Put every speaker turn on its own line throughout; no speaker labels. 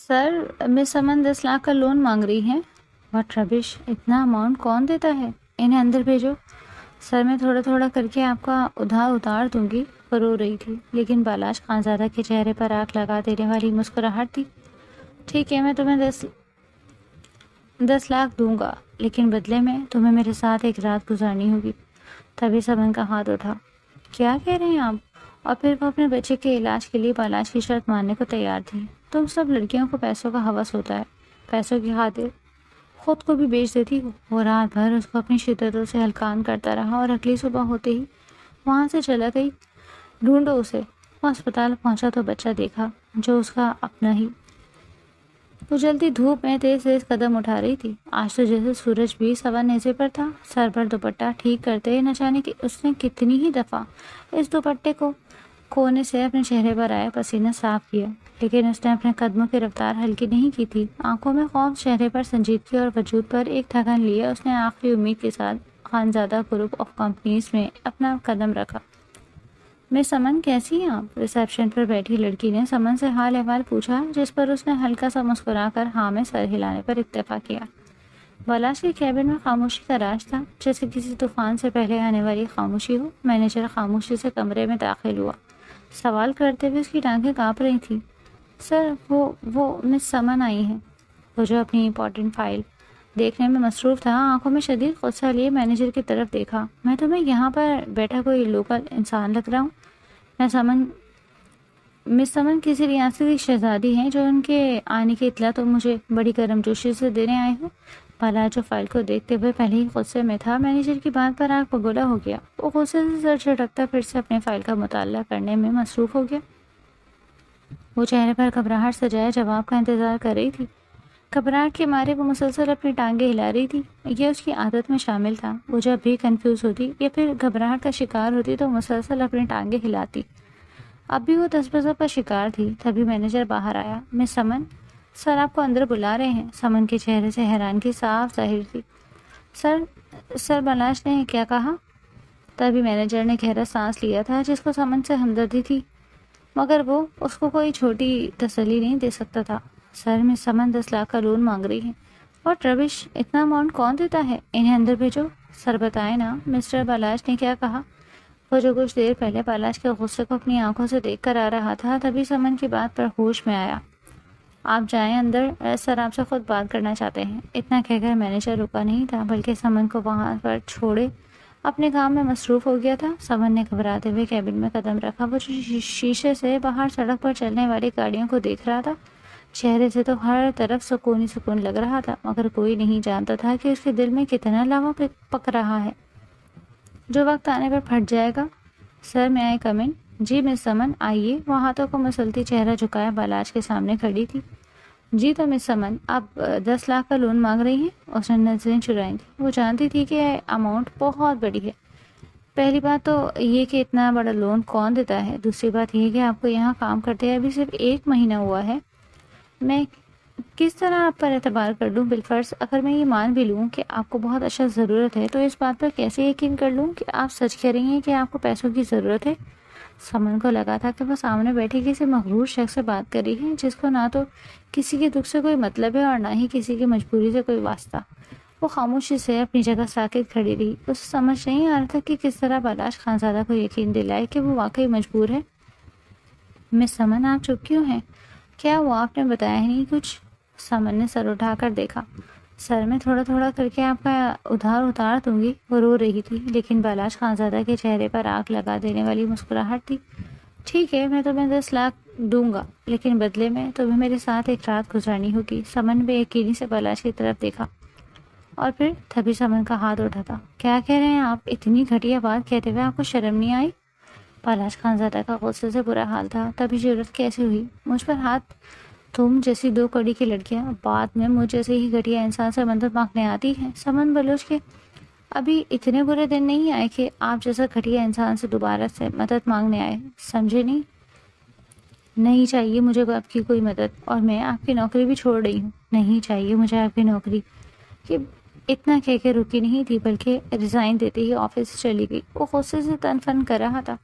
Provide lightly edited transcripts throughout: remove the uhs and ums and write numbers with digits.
سر، مس امن 10 لاکھ کا لون مانگ رہی ہیں۔ واٹ ربش! اتنا اماؤنٹ کون دیتا ہے؟ انہیں اندر بھیجو۔ سر، میں تھوڑا تھوڑا کر کے آپ کا ادھار اتار دوں گی۔ وہ رو رہی تھی، لیکن بالاش خانزادہ کے چہرے پر آگ لگا دینے والی مسکراہٹ تھی۔ ٹھیک ہے، میں تمہیں 10 لاکھ دوں گا، لیکن بدلے میں تمہیں میرے ساتھ ایک رات گزارنی ہوگی۔ تبھی سمن کا ہاتھ اٹھا۔ کیا کہہ رہے ہیں آپ؟ اور پھر وہ اپنے بچے کے علاج کے لیے بالاش کی شرط ماننے کو تیار تھی۔ تم سب لڑکیوں کو پیسوں کا ہوس ہوتا ہے، پیسوں کی خاطر خود کو بھی بیچ دیتی ہو۔ وہ رات بھر اس کو اپنی شدتوں سے ہلکان کرتا رہا اور اگلی صبح ہوتے ہی وہاں سے چلا گئی۔ ڈھونڈو اسے۔ وہ اسپتال پہنچا تو بچہ دیکھا جو اس کا اپنا ہی۔ وہ جلدی دھوپ میں تیز تیز قدم اٹھا رہی تھی۔ آج تو جیسے سورج بھی سوا نیزے پر تھا۔ سر پر دوپٹہ ٹھیک کرتے نہ جانے کہ اس نے کتنی ہی دفعہ اس دوپٹے کو کونے سے اپنے چہرے پر آیا پسینہ صاف کیا، لیکن اس نے اپنے قدموں کی رفتار ہلکی نہیں کی تھی۔ آنکھوں میں خوف، چہرے پر سنجیدگی اور وجود پر ایک تھکن لیے اس نے آخری امید کے ساتھ خانزادہ گروپ آف کمپنیز میں اپنا قدم رکھا۔ مس امن، کیسی ہیں آپ؟ ریسیپشن پر بیٹھی لڑکی نے سمن سے حال احوال پوچھا، جس پر اس نے ہلکا سا مسکرا کر ہاں میں سر ہلانے پر اکتفا کیا۔ بالاش کے کیبن میں خاموشی کا راج تھا، جیسے کسی طوفان سے پہلے آنے والی خاموشی ہو۔ مینیجر خاموشی سے کمرے میں داخل ہوا۔ سوال کرتے ہوئے اس کی ٹانگیں کانپ رہی تھیں۔ سر، وہ مس سمن آئی ہیں۔ وہ جو اپنی امپورٹنٹ فائل دیکھنے میں مصروف تھا، آنکھوں میں شدید غصہ لیے مینیجر کی طرف دیکھا۔ میں تمہیں یہاں پر بیٹھا کوئی لوکل انسان لگ رہا ہوں؟ مس سمن کسی ریاست کی شہزادی ہیں جو ان کے آنے کی اطلاع تو مجھے بڑی گرمجوشی سے دینے آئے ہوں۔ بالاش جو فائل کو دیکھتے ہوئے پہلے ہی غصے میں تھا، مینیجر کی بات پر آگ بگولا ہو گیا۔ وہ غصے سے سر جھٹکتا پھر سے اپنے فائل کا مطالعہ کرنے میں مصروف ہو گیا۔ وہ چہرے پر گھبراہٹ سجائے جواب کا انتظار کر رہی تھی۔ گھبراہٹ کے مارے وہ مسلسل اپنی ٹانگیں ہلا رہی تھی۔ یہ اس کی عادت میں شامل تھا۔ وہ جب بھی کنفیوز ہوتی یا پھر گھبراہٹ کا شکار ہوتی تو مسلسل اپنی ٹانگیں ہلاتی۔ اب بھی وہ تذبذب کا شکار تھی۔ تبھی مینیجر باہر آیا۔ مس سمن، سر آپ کو اندر بلا رہے ہیں۔ سمن کے چہرے سے حیرانگی صاف ظاہر تھی۔ سر بالاش نے کیا کہا؟ تبھی مینیجر نے گہرا سانس لیا تھا، جس کو سمن سے ہمدردی تھی، مگر وہ اس کو کوئی چھوٹی تسلی نہیں دے سکتا تھا۔ سر، مس سمن 10 لاکھ کا لون مانگ رہی ہیں۔ واٹ ربش! اتنا اماؤنٹ کون دیتا ہے؟ انہیں اندر بھیجو۔ سر بتائیں نا، مسٹر بالاش نے کیا کہا؟ وہ جو کچھ دیر پہلے بالاش کے غصے کو اپنی آنکھوں سے دیکھ کر آ رہا تھا، تبھی سمن کی بات پر ہوش میں آیا۔ آپ جائیں اندر، سر آپ سے خود بات کرنا چاہتے ہیں۔ اتنا کہہ کر مینیجر رکا نہیں تھا، بلکہ سمن کو وہاں پر چھوڑے اپنے کام میں مصروف ہو گیا تھا۔ سمن نے گھبراتے ہوئے کیبن میں قدم رکھا۔ وہ شیشے سے باہر سڑک پر چلنے والی گاڑیوں کو دیکھ رہا تھا۔ چہرے سے تو ہر طرف سکون ہی سکون لگ رہا تھا، مگر کوئی نہیں جانتا تھا کہ اس کے دل میں کتنا لاوا پک رہا ہے، جو وقت آنے پر پھٹ جائے گا۔ سر، میں آئی کم ان؟ جی مس سمن، آئیے۔ وہ ہاتھوں کو مسلتی چہرہ جھکائے بالاش کے سامنے کھڑی تھی۔ جی تو مس سمن، آپ 10 لاکھ کا لون مانگ رہی ہیں؟ اس نے نظریں چرائیں تھیں۔ وہ جانتی تھی کہ اماؤنٹ بہت بڑی ہے۔ پہلی بات تو یہ کہ اتنا بڑا لون کون دیتا ہے، دوسری بات یہ کہ آپ کو یہاں کام کرتے ابھی صرف 1 مہینہ ہوا ہے۔ میں کس طرح آپ پر اعتبار کر لوں؟ بالفرض اگر میں یہ مان بھی لوں کہ آپ کو بہت اشد ضرورت ہے، تو اس بات پر کیسے یقین کر لوں کہ آپ سچ کہہ رہی ہیں کہ آپ کو پیسوں کی ضرورت ہے؟ سمن کو لگا تھا کہ وہ سامنے بیٹھی کسی مغرور شخص سے بات کر رہی ہے، جس کو نہ تو کسی کے دکھ سے کوئی مطلب ہے اور نہ ہی کسی کی مجبوری سے کوئی واسطہ۔ وہ خاموشی سے اپنی جگہ ساکت کھڑی رہی۔ اسے سمجھ نہیں آ رہا تھا کہ کس طرح بالاش خانزادہ کو یقین دلائے کہ وہ واقعی مجبور ہے۔ مس سمن، آپ چپ کیوں ہیں؟ کیا وہ آپ نے بتایا ہی نہیں کچھ؟ سمن نے سر اٹھا کر دیکھا۔ سر، میں تھوڑا تھوڑا کر کے آپ کا ادھار اتار دوں گی۔ وہ رو رہی تھی، لیکن بالاش خانزادہ کے چہرے پر آگ لگا دینے والی مسکراہٹ تھی۔ ٹھیک ہے، میں تمہیں 10 لاکھ دوں گا، لیکن بدلے میں تمہیں میرے ساتھ ایک رات گزارنی ہوگی۔ سمن بے یقینی سے بالاش کی طرف دیکھا اور پھر تبھی سمن کا ہاتھ اٹھا تھا۔ کیا کہہ رہے ہیں آپ؟ اتنی گھٹیا بات کہتے ہوئے آپ کو شرم نہیں آئی؟ بالاش خانزادہ کا غصے سے برا حال تھا۔ تبھی ضرورت کیسی ہوئی مجھ پر ہاتھ؟ تم جیسی 2 کڑی کی لڑکیاں بعد میں مجھ جیسے ہی گھٹیا انسان سے مدد مانگنے آتی ہیں؟ سمن بلوچ کے ابھی اتنے برے دن نہیں آئے کہ آپ جیسا گھٹیا انسان سے دوبارہ سے مدد مانگنے آئے، سمجھے نہیں؟ نہیں چاہیے مجھے آپ کی کوئی مدد، اور میں آپ کی نوکری بھی چھوڑ رہی ہوں۔ نہیں چاہیے مجھے آپ کی نوکری۔ کہ اتنا کہہ کے رکی نہیں تھی، بلکہ ریزائن دیتے ہی آفس سے چلی گئی۔ وہ غصے سے تن فن کر رہا تھا۔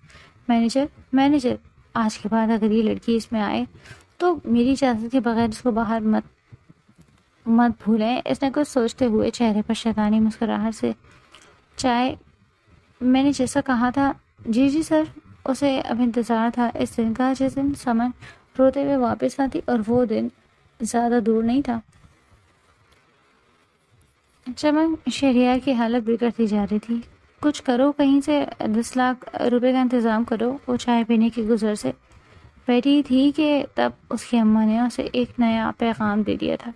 مینیجر، آج کے بعد اگر یہ لڑکی اس میں آئے تو میری اجازت کے بغیر اس کو باہر مت بھولیں۔ اس نے کچھ سوچتے ہوئے چہرے پر شیطانی مسکراہٹ سے چائے، میں نے جیسا کہا تھا۔ جی سر۔ اسے اب انتظار تھا اس دن کا جس دن سمن روتے ہوئے واپس آتی، اور وہ دن زیادہ دور نہیں تھا۔ چمن شہریار کی حالت بگڑتی جا رہی تھی۔ کچھ کرو، کہیں سے 10 لاکھ روپے کا انتظام کرو۔ وہ چائے پینے کی گزر سے بیٹھی تھی کہ تب اس کی اماں نے اسے ایک نیا پیغام دے دیا تھا۔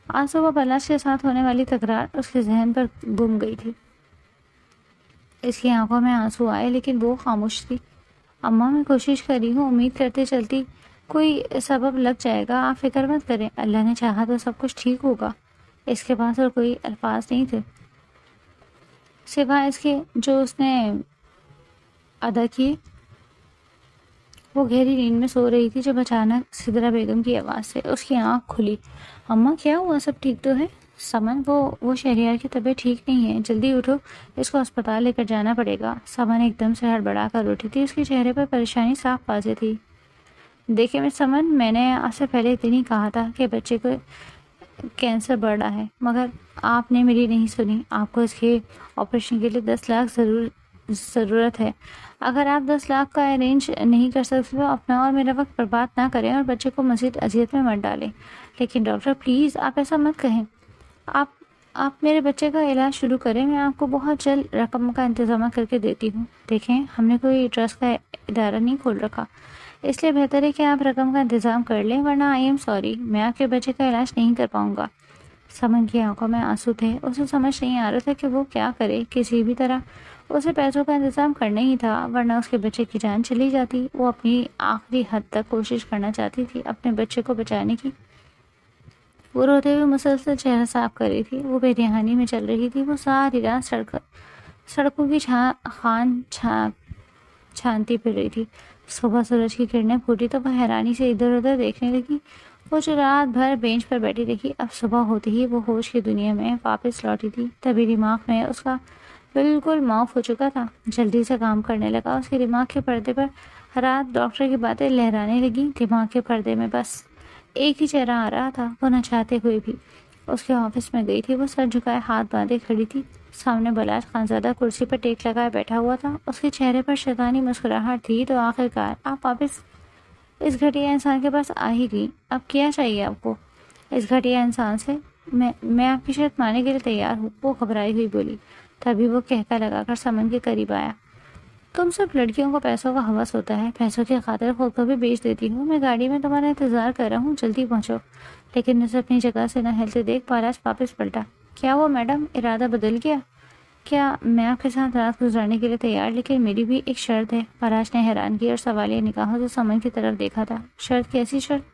آج صبح پلاش کے ساتھ ہونے والی تکرار اس کے ذہن پر گم گئی تھی۔ اس کی آنکھوں میں آنسو آئے لیکن وہ خاموش تھی۔ اماں، میں کوشش کر رہی ہوں، امید کرتے چلتی کوئی سبب لگ جائے گا، آپ فکر مت کریں، اللہ نے چاہا تو سب کچھ ٹھیک ہوگا۔ اس کے پاس اور کوئی الفاظ نہیں تھے سوائے اس کے جو اس نے ادا کیے۔ وہ گہری نیند میں سو رہی تھی جب اچانک سدرا بیگم کی آواز سے اس کی آنکھ کھلی۔ اماں، کیا ہوا؟ سب ٹھیک تو ہے؟ سمن، وہ شہریار کی طبیعت ٹھیک نہیں ہے، جلدی اٹھو، اس کو اسپتال لے کر جانا پڑے گا۔ سمن ایک دم سے ہڑبڑا کر اٹھی تھی، اس کے چہرے پر پریشانی صاف واضح تھی۔ دیکھیں مس سمن، میں نے آپ سے پہلے اتنی کہا تھا کہ بچے کو کینسر بڑھ رہا ہے، مگر آپ نے میری نہیں سنی۔ آپ کو اس کے آپریشن کے لیے 10 لاکھ ضرورت ہے۔ اگر آپ 10 لاکھ کا ارینج نہیں کر سکتے تو اپنا اور میرا وقت برباد نہ کریں اور بچے کو مزید اذیت میں مت ڈالیں۔ لیکن ڈاکٹر پلیز، آپ ایسا مت کہیں۔ آپ میرے بچے کا علاج شروع کریں، میں آپ کو بہت جلد رقم کا انتظام کر کے دیتی ہوں۔ دیکھیں، ہم نے کوئی ٹرسٹ کا ادارہ نہیں کھول رکھا، اس لیے بہتر ہے کہ آپ رقم کا انتظام کر لیں، ورنہ آئی ایم سوری، میں آپ کے بچے کا علاج نہیں کر پاؤں گا۔ سمن کی آنکھوں میں آنسو تھے، اسے سمجھ نہیں آ رہا تھا کہ وہ کیا کرے۔ کسی بھی طرح اسے پیسوں کا انتظام کرنا ہی تھا، ورنہ اس کے بچے کی جان چلی جاتی۔ وہ اپنی آخری حد تک کوشش کرنا چاہتی تھی اپنے بچے کو بچانے کی۔ وہ روتے ہوئے مسلسل چہرہ صاف کر رہی تھی، وہ بے دہانی میں چل رہی تھی۔ وہ ساری رات سڑکوں کی چھانتی پھر رہی تھی۔ صبح سورج کی کرنیں پھوٹی تو وہ حیرانی سے ادھر ادھر دیکھنے لگی۔ وہ جو رات بھر بینچ پر بیٹھی رہی، اب صبح ہوتے ہی وہ ہوش کی دنیا میں واپس لوٹی تھی۔ تبھی دماغ میں اس کا بالکل معاف ہو چکا تھا، جلدی سے کام کرنے لگا۔ اس کے دماغ کے پردے پر رات ڈاکٹر کی باتیں لہرانے لگی۔ دماغ کے پردے میں بس ایک ہی چہرہ آ رہا تھا، وہ نہ چاہتے ہوئے بھی۔ اس کے آفس میں گئی تھی، وہ سر جھکائے ہاتھ باندھے کھڑی تھی۔ سامنے بلاش خانزادہ کرسی پر ٹیک لگائے بیٹھا ہوا تھا، اس کے چہرے پر شیطانی مسکراہٹ تھی۔ تو آخرکار آپ واپس اس گھٹیا انسان کے پاس آ ہی گئی، اب کیا چاہیے آپ کو اس گھٹیا انسان سے؟ میں آپ کی شرط ماننے کے لیے تیار ہوں، وہ گھبرائی ہوئی بولی۔ تبھی وہ کہکا لگا کر سمن کے قریب آیا۔ تم سب لڑکیوں کو پیسوں کا ہوس ہوتا ہے، پیسوں کی خاطر خود کو بھی بیچ دیتی ہوں۔ میں گاڑی میں تمہارا انتظار کر رہا ہوں، جلدی پہنچو۔ لیکن اسے اپنی جگہ سے نہ ہلتے دیکھ پاراش واپس پلٹا۔ کیا وہ میڈم ارادہ بدل گیا؟ کیا میں آپ کے ساتھ رات گزارنے کے لیے تیار، لیکن میری بھی ایک شرط ہے۔ پاراش نے حیران کی اور سوالیہ نگاہوں سے سمن کی طرف دیکھا تھا۔ شرط؟ کیسی شرط؟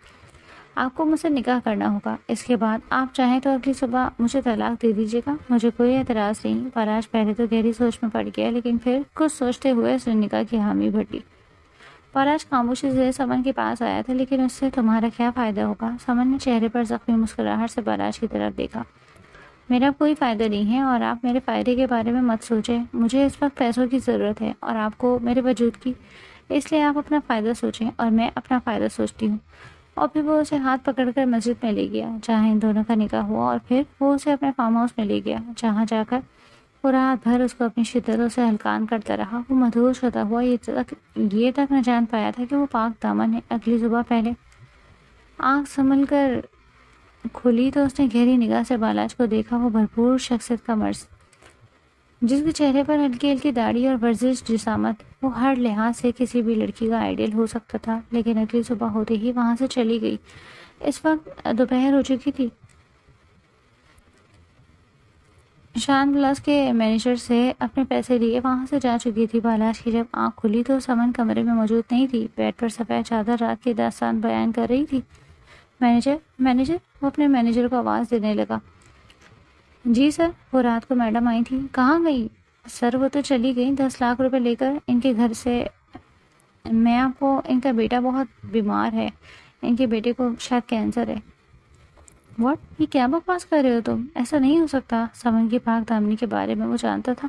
آپ کو مجھ سے نکاح کرنا ہوگا، اس کے بعد آپ چاہیں تو اگلی صبح مجھے طلاق دے دیجیے گا، مجھے کوئی اعتراض نہیں۔ پاراش پہلے تو گہری سوچ میں پڑ گیا، لیکن پھر کچھ سوچتے ہوئے اس نے نکاح کی حامی بھری۔ پاراش خاموشی سے سمن کے پاس آیا تھا، لیکن اس سے تمہارا کیا فائدہ ہوگا؟ سمن نے چہرے پر زخمی مسکراہٹ سے پاراش کی طرف دیکھا۔ میرا کوئی فائدہ نہیں ہے اور آپ میرے فائدے کے بارے میں مت سوچیں۔ مجھے اس وقت پیسوں کی ضرورت ہے اور آپ کو میرے وجود کی، اس لیے آپ اپنا فائدہ سوچیں اور میں اپنا فائدہ سوچتی ہوں۔ اور پھر وہ اسے ہاتھ پکڑ کر مسجد میں لے گیا جہاں ان دونوں کا نکاح ہوا، اور پھر وہ اسے اپنے فارم ہاؤس میں لے گیا جہاں جا کر وہ رات بھر اس کو اپنی شدتوں سے ہلکان کرتا رہا۔ وہ مدہوش ہوتا ہوا یہ تک نہ جان پایا تھا کہ وہ پاک دامن ہے۔ اگلی صبح پہلے آنکھ سنبھل کر کھلی تو اس نے گہری نگاہ سے بالاج کو دیکھا۔ وہ بھرپور شخصیت کا مرد، جس کے چہرے پر ہلکی ہلکی داڑھی اور ورزش جسامت، وہ ہر لحاظ سے کسی بھی لڑکی کا آئیڈیل ہو سکتا تھا۔ لیکن اگلی صبح ہوتے ہی وہاں سے چلی گئی۔ اس وقت دوپہر ہو چکی تھی۔ شان بلاس کے مینیجر سے اپنے پیسے لیے وہاں سے جا چکی تھی۔ بالاش کی جب آنکھ کھلی تو سمن کمرے میں موجود نہیں تھی، بیڈ پر سفید چادر رات کی داستان بیان کر رہی تھی۔ مینیجر وہ اپنے مینیجر کو آواز دینے لگا۔ جی سر، وہ رات کو میڈم آئی تھی۔ کہاں گئی؟ سر وہ تو چلی گئی 10 لاکھ روپے لے کر ان کے گھر سے۔ میں آپ کو، ان کا بیٹا بہت بیمار ہے، ان کے بیٹے کو شاید کینسر ہے۔ واٹ؟ یہ کیا بکواس کر رہے ہو تم؟ ایسا نہیں ہو سکتا۔ سمن کی پاک دامنی کے بارے میں وہ جانتا تھا۔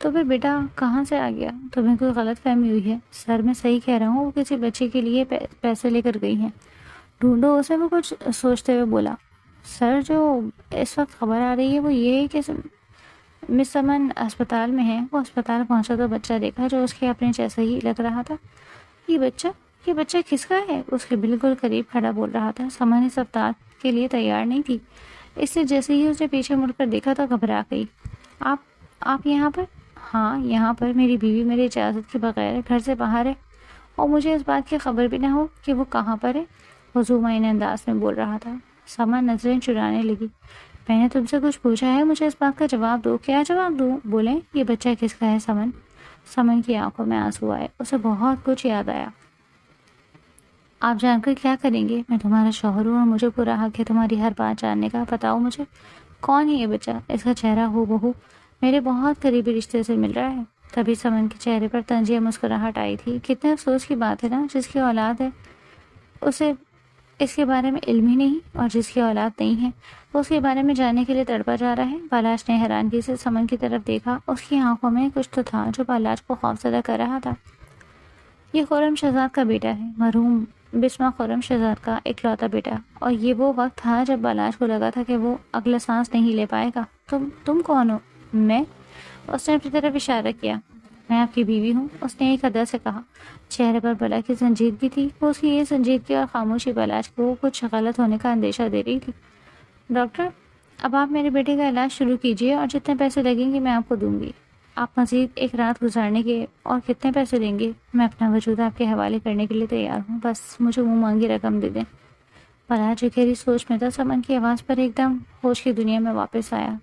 تو پھر بیٹا کہاں سے آ گیا؟ تمہیں کوئی غلط فہمی ہوئی ہے۔ سر میں صحیح کہہ رہا ہوں، وہ کسی بچے کے لیے پیسے لے کر گئی ہیں۔ ڈھونڈو اسے، وہ کچھ سوچتے ہوئے بولا۔ سر، جو اس وقت خبر آ رہی ہے وہ یہ ہے کہ مس سمن اسپتال میں ہے۔ وہ اسپتال پہنچا تو بچہ دیکھا جو اس کے اپنے جیسا ہی لگ رہا تھا۔ یہ بچہ کس کا ہے؟ اس کے بالکل قریب کھڑا بول رہا تھا۔ سمن اس رفتار کے لیے تیار نہیں تھی، اس لیے جیسے ہی اس نے پیچھے مڑ کر دیکھا تو گھبرا گئی۔ آپ یہاں پر؟ ہاں، یہاں پر۔ میری بیوی میری اجازت کے بغیر گھر سے باہر ہے اور مجھے اس بات کی خبر بھی نہ ہو کہ وہ کہاں پر ہے، وہ ذومئین انداز میں بول رہا تھا۔ سمن نظریں چرانے لگی۔ میں نے تم سے کچھ پوچھا ہے، مجھے اس بات کا جواب دو۔ کیا جواب دوں؟ بولیں، یہ بچہ کس کا ہے سمن؟ سمن کی آنکھوں میں آنسو آئے، اسے بہت کچھ یاد آیا۔ آپ جان کر کیا کریں گے؟ میں تمہارا شوہر ہوں اور مجھے پورا حق ہے تمہاری ہر بات جاننے کا۔ بتاؤ مجھے، کون ہے یہ بچہ؟ اس کا چہرہ ہو بہو میرے بہت قریبی رشتے سے مل رہا ہے۔ تبھی سمن کے چہرے پر طنزیہ مسکراہٹ آئی تھی۔ کتنے افسوس کی بات ہے نا، جس کی اولاد ہے اسے اس کے بارے میں علم ہی نہیں، اور جس کی اولاد نہیں ہے وہ اس کے بارے میں جاننے کے لیے تڑپا جا رہا ہے۔ بالاش نے حیرانگی سے سمن کی طرف دیکھا۔ اس کی آنکھوں میں کچھ تو تھا جو بالاش کو خوفزدہ کر رہا تھا۔ یہ خرم شہزاد کا بیٹا ہے، مرحوم بسما خرم شہزاد کا اکلوتا بیٹا، اور یہ وہ وقت تھا جب بالاش کو لگا تھا کہ وہ اگلا سانس نہیں لے پائے گا۔ تم کون ہو؟ میں؟ اس نے اپنی طرف اشارہ کیا۔ میں آپ کی بیوی ہوں، اس نے ایک ادا سے کہا۔ چہرے پر بلا کی سنجیدگی تھی، وہ اس کی یہ سنجیدگی اور خاموشی بالاش کو کچھ غلط ہونے کا اندیشہ دے رہی تھی۔ ڈاکٹر، اب آپ میرے بیٹے کا علاج شروع کیجیے اور جتنے پیسے لگیں گے میں آپ کو دوں گی۔ آپ مزید ایک رات گزارنے کے اور کتنے پیسے دیں گے؟ میں اپنا وجود آپ کے حوالے کرنے کے لیے تیار ہوں، بس مجھے منہ مانگی رقم دے دیں۔ بالاش جو گہری سوچ میں تھا، سمن کی آواز پر ایک دم ہوش کی دنیا میں واپس آیا۔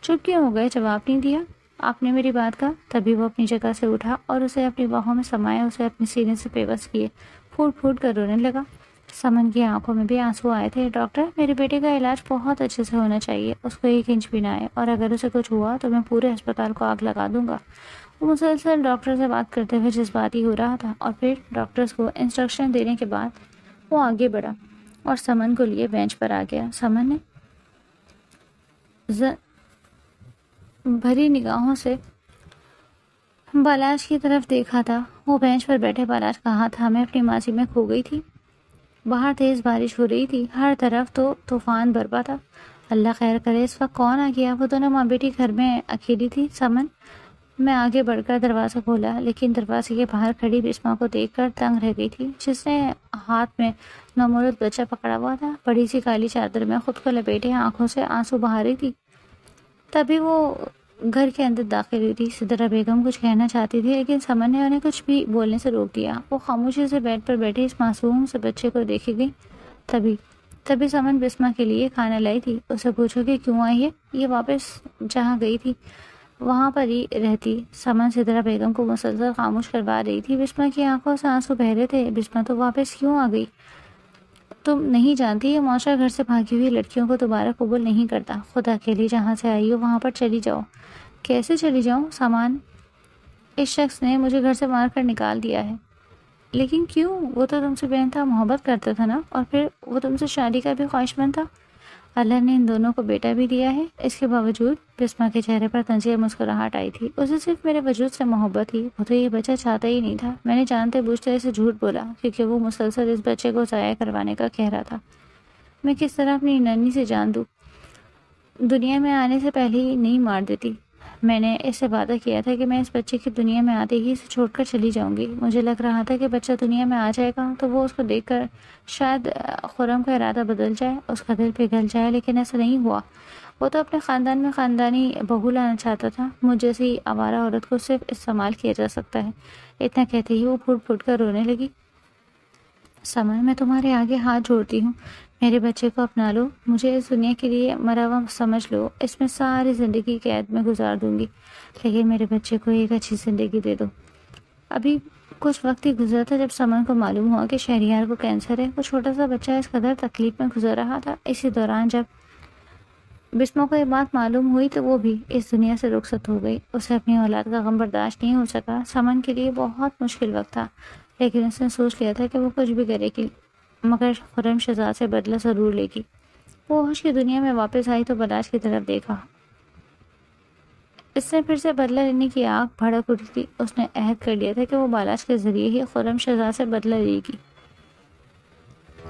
چپ کیوں ہو گئے؟ جواب نہیں دیا آپ نے میری بات کا؟ تبھی وہ اپنی جگہ سے اٹھا اور اسے اپنی باہوں میں سمایا، اسے اپنے سینے سے پیوست کیے، پھوٹ پھوٹ کر رونے لگا۔ سمن کی آنکھوں میں بھی آنسو آئے تھے۔ ڈاکٹر، میرے بیٹے کا علاج بہت اچھے سے ہونا چاہیے، اس کو 1 انچ بھی نہ آئے، اور اگر اسے کچھ ہوا تو میں پورے ہسپتال کو آگ لگا دوں گا۔ وہ مسلسل ڈاکٹر سے بات کرتے ہوئے جذباتی ہو رہا تھا، اور پھر ڈاکٹرز کو انسٹرکشن دینے کے بعد وہ آگے بڑھا اور سمن کو لیے بینچ پر آ گیا۔ سمن نے بھری نگاہوں سے بالاش کی طرف دیکھا تھا۔ وہ بینچ پر بیٹھے بالاش کا ہاتھ تھامے اپنی ماضی میں کھو گئی تھی۔ باہر تیز بارش ہو رہی تھی، ہر طرف تو طوفان برپا تھا۔ اللہ خیر کرے، اس وقت کون آ گیا؟ وہ دونوں ماں بیٹی گھر میں اکیلی تھی۔ سمن، میں آگے بڑھ کر دروازہ کھولا، لیکن دروازے کے باہر کھڑی بسما کو دیکھ کر دنگ رہ گئی تھی، جس نے ہاتھ میں نومولود بچہ پکڑا ہوا تھا، بڑی سی کالی چادر میں خود کو لپیٹے آنکھوں سے آنسو بہا رہی تھی۔ تبھی وہ گھر کے اندر داخل ہوئی تھی۔ سدرا بیگم کچھ کہنا چاہتی تھی، لیکن سمن نے انہیں کچھ بھی بولنے سے روک دیا۔ وہ خاموشی سے بیڈ پر بیٹھے اس معصوم سے بچے کو دیکھے گئی۔ تبھی سمن بسما کے لیے کھانا لائی تھی۔ اسے پوچھو کہ کیوں آئی ہے؟ یہ واپس جہاں گئی تھی وہاں پر ہی رہتی۔ سمن سدرا بیگم کو مسلسل خاموش کروا رہی تھی۔ بسما کی آنکھوں سے آنسو بہ رہے تھے۔ بسما، تو واپس کیوں آ گئی؟ تم نہیں جانتی، یہ معاشرہ گھر سے بھاگی ہوئی لڑکیوں کو دوبارہ قبول نہیں کرتا۔ خود اکیلی جہاں سے آئی ہو وہاں پر چلی جاؤ۔ کیسے چلی جاؤں؟ سامان، اس شخص نے مجھے گھر سے مار کر نکال دیا ہے۔ لیکن کیوں؟ وہ تو تم سے بے انتہا محبت کرتا تھا نا، اور پھر وہ تم سے شادی کا بھی خواہشمند تھا۔ اللہ نے ان دونوں کو بیٹا بھی دیا ہے۔ اس کے باوجود بسما کے چہرے پر طنزیہ مسکراہٹ آئی تھی۔ اسے صرف میرے وجود سے محبت تھی، وہ تو یہ بچہ چاہتا ہی نہیں تھا۔ میں نے جانتے بوجھتے اسے جھوٹ بولا، کیونکہ وہ مسلسل اس بچے کو ضائع کروانے کا کہہ رہا تھا۔ میں کس طرح اپنی نانی سے جان دوں؟ دنیا میں آنے سے پہلے ہی نہیں مار دیتی۔ میں نے اس سے وعدہ کیا تھا کہ میں اس بچے کی دنیا میں آتے ہی اسے چھوڑ کر چلی جاؤں گی۔ مجھے لگ رہا تھا کہ بچہ دنیا میں آ جائے گا تو وہ اس کو دیکھ کر شاید خرم کا ارادہ بدل جائے، اس کا دل پگھل جائے، لیکن ایسا نہیں ہوا۔ وہ تو اپنے خاندان میں خاندانی بہو لانا چاہتا تھا۔ مجھ جیسی آوارہ عورت کو صرف استعمال کیا جا سکتا ہے۔ اتنا کہتے ہی وہ پھوٹ پھوٹ کر رونے لگی۔ سمن، میں تمہارے آگے ہاتھ جوڑتی ہوں، میرے بچے کو اپنا لو۔ مجھے اس دنیا کے لیے مرا ہوا سمجھ لو، اس میں ساری زندگی قید میں گزار دوں گی، لیکن میرے بچے کو ایک اچھی زندگی دے دو۔ ابھی کچھ وقت ہی گزرا تھا جب سمن کو معلوم ہوا کہ شہریار کو کینسر ہے۔ وہ چھوٹا سا بچہ اس قدر تکلیف میں گزر رہا تھا۔ اسی دوران جب بسما کو یہ بات معلوم ہوئی تو وہ بھی اس دنیا سے رخصت ہو گئی۔ اسے اپنی اولاد کا غم برداشت نہیں ہو سکا۔ سمن کے لیے بہت مشکل وقت تھا، لیکن اس نے سوچ لیا تھا کہ وہ کچھ بھی کرے گی، مگر خرم شہزاد سے بدلہ ضرور لے گی۔ وہ ہوش کی دنیا میں واپس آئی تو بالاش کی طرف دیکھا۔ اس نے پھر سے بدلہ لینے کی آگ بھڑک اٹھی تھی۔ اس نے عہد کر لیا تھا کہ وہ بالاش کے ذریعے ہی خرم شہزاد سے بدلہ لے گی۔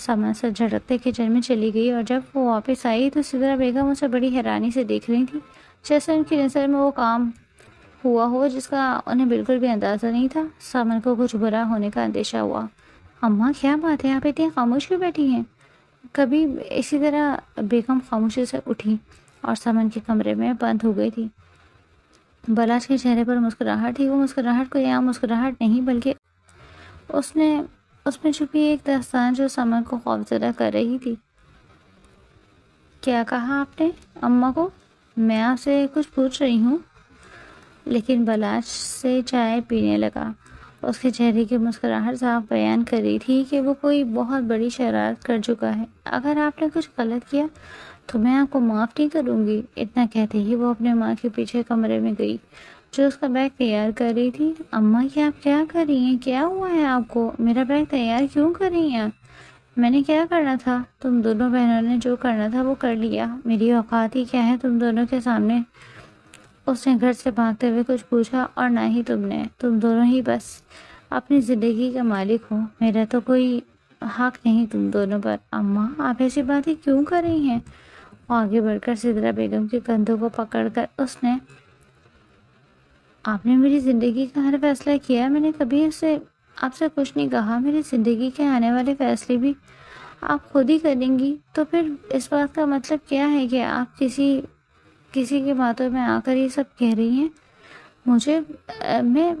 سمن سے جھڑکتے کچن میں چلی گئی اور جب وہ واپس آئی تو سدرا بیگم اسے بڑی حیرانی سے دیکھ رہی تھی، جیسے ان کی نظر میں وہ کام ہوا ہو جس کا انہیں بالکل بھی اندازہ نہیں تھا۔ سمن کو کچھ برا ہونے کا اندیشہ ہوا۔ اماں کیا بات ہے، آپ اتنی خاموش کیوں بیٹھی ہیں؟ کبھی اسی طرح بیگم خاموشی سے اٹھی اور سمن کے کمرے میں بند ہو گئی تھی۔ بلاش کے چہرے پر مسکراہٹ تھی، وہ مسکراہٹ کوئی عام مسکراہٹ نہیں بلکہ اس میں چھپی ایک داستان جو سمن کو خوفزدہ کر رہی تھی۔ کیا کہا آپ نے اماں کو؟ میں آپ سے کچھ پوچھ رہی ہوں۔ لیکن بلاش سے چائے پینے لگا۔ اس کے چہرے کی مسکراہٹ صاف بیان کر رہی تھی کہ وہ کوئی بہت بڑی شرارت کر چکا ہے۔ اگر آپ نے کچھ غلط کیا تو میں آپ کو معاف نہیں کروں گی۔ اتنا کہتے ہی وہ اپنے ماں کے پیچھے کمرے میں گئی جو اس کا بیگ تیار کر رہی تھی۔ اماں یہ آپ کیا کر رہی ہیں؟ کیا ہوا ہے آپ کو؟ میرا بیگ تیار کیوں کر رہی ہیں؟ میں نے کیا کرنا تھا؟ تم دونوں بہنوں نے جو کرنا تھا وہ کر لیا، میری اوقات ہی کیا ہے تم دونوں کے سامنے؟ اس نے گھر سے بھاگتے ہوئے کچھ پوچھا، اور نہ ہی تم دونوں ہی بس اپنی زندگی کا مالک ہو، میرا تو کوئی حق نہیں تم دونوں پر۔ اماں آپ ایسی باتیں کیوں کر رہی ہیں؟ آگے بڑھ کر سدرا بیگم کے کندھوں کو پکڑ کر اس نے، آپ نے میری زندگی کا ہر فیصلہ کیا، میں نے کبھی آپ سے کچھ نہیں کہا، میری زندگی کے آنے والے فیصلے بھی آپ خود ہی کریں گی، تو پھر اس بات کا مطلب کیا ہے کہ آپ کسی کی باتوں میں آ کر یہ سب کہہ رہی ہیں؟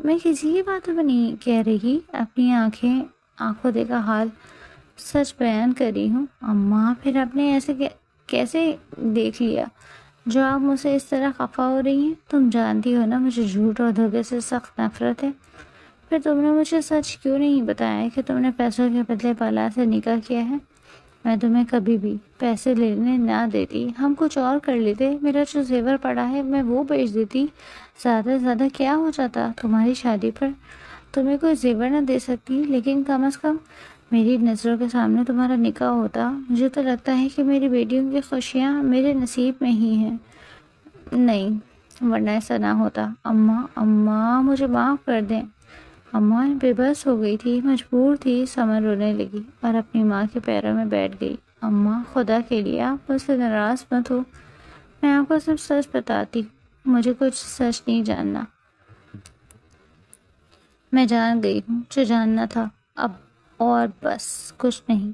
میں کسی کی باتوں میں نہیں کہہ رہی، اپنی آنکھوں دیکھا حال سچ بیان کر رہی ہوں۔ اماں پھر آپ نے ایسے کیسے دیکھ لیا جو آپ مجھ سے اس طرح خفا ہو رہی ہیں؟ تم جانتی ہو نا مجھے جھوٹ اور دھوکے سے سخت نفرت ہے، پھر تم نے مجھے سچ کیوں نہیں بتایا کہ تم نے پیسوں کے بدلے بالا سے نکاح کیا ہے؟ میں تمہیں کبھی بھی پیسے لینے نہ دیتی، ہم کچھ اور کر لیتے، میرا جو زیور پڑا ہے میں وہ بیچ دیتی، زیادہ سے زیادہ کیا ہو جاتا؟ تمہاری شادی پر تمہیں کوئی زیور نہ دے سکتی، لیکن کم از کم میری نظروں کے سامنے تمہارا نکاح ہوتا۔ مجھے تو لگتا ہے کہ میری بیٹیوں کی خوشیاں میرے نصیب میں ہی ہیں، نہیں ورنہ ایسا نہ ہوتا۔ اماں مجھے معاف کر دیں۔ اماں بے بس ہو گئی تھی، مجبور تھی، سمن رونے لگی اور اپنی ماں کے پیروں میں بیٹھ گئی۔ اماں خدا کے لیے آپ مجھ سے ناراض مت ہو، میں آپ کو صرف سچ بتاتی ہوں، مجھے کچھ سچ نہیں جاننا، میں جان گئی ہوں جو جاننا تھا اب، اور بس کچھ نہیں۔